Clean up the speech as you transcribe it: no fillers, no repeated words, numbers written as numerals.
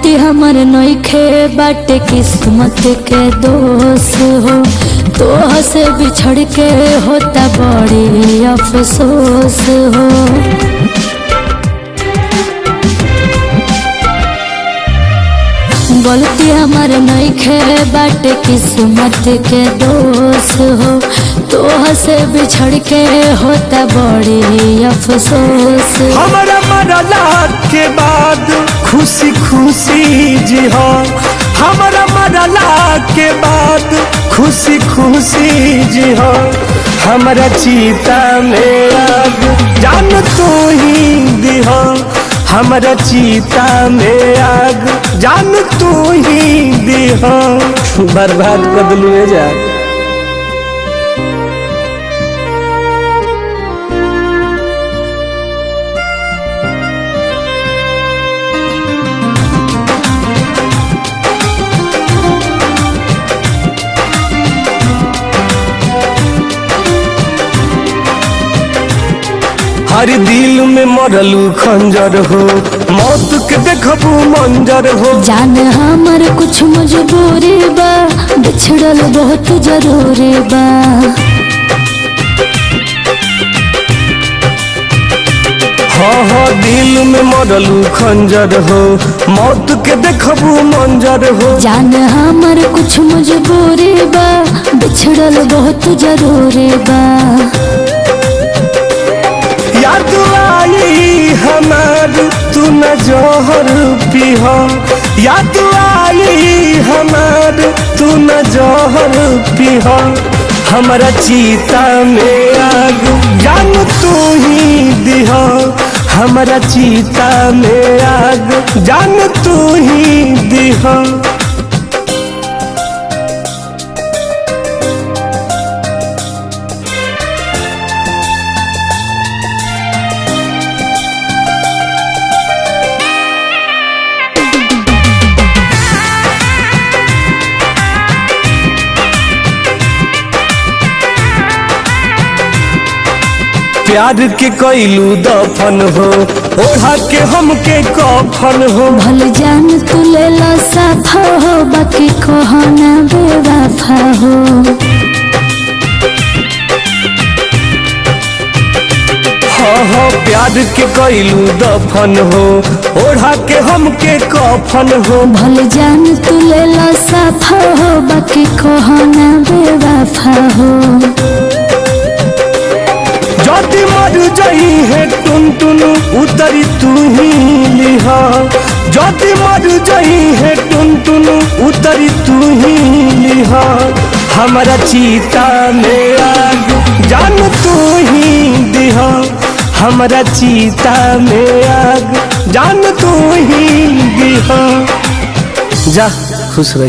गलती हमर नइखे बाटे किस्मत के दोष हो। तोह से बिछड़ के होता बड़ी अफसोस हो। गलती हमर नइखे बाटे किस्मत के दोष हो। तोह से बिछड़ के होता बड़ी अफसोस। हमारा मरला के बाद खुशी खुशी जी हो। हमारा मरला के बाद खुशी खुशी जी हो। हमारा चीता में आग जान तू ही दी हो। हमारा चीता में आग जान तू ही दी हो। बर्बाद कर दिलू जा। हर दिल में मरलू खंजर हो। मौत के देखबू मंजर हो। जान हमर कुछ मजबूरी बा, बिछड़ल बहुत जरूरी बा। हाँ दिल में मरलू खंजर हो। मौत के देखबू मंजर हो। जान हमर कुछ मजबूरी बा, बिछड़ल बहुत जरूरी बा। याद आई हमार तू न जोहर पीहा। याद आई हमार तू न जोहर पीहा। हमारा चीता में आग जान तू ही दिहा। हमारा चीता में आग जान तू ही दिहा। प्यार के कैलू दफन हो। ओढ़ा के हमके कफन हो। भल जान तू लेला साफा हो, बाकी कहना बेवफा हो। हाँ प्यार के कैलू दफन हो। ओढ़ा के हमके कफन हो। भल जान तू लेला साफा हो, बाकी कहना बेवफा हो। जदि मर जाई है टुन टुन उतरी तू ही लिहा। जदि मर जाई है टुन टुन उतरी तू ही लिहा। हमारा चीता में आग जान तू ही दिहा। हमारा चीता में आग जान तू ही दिहा। जा खुश रही।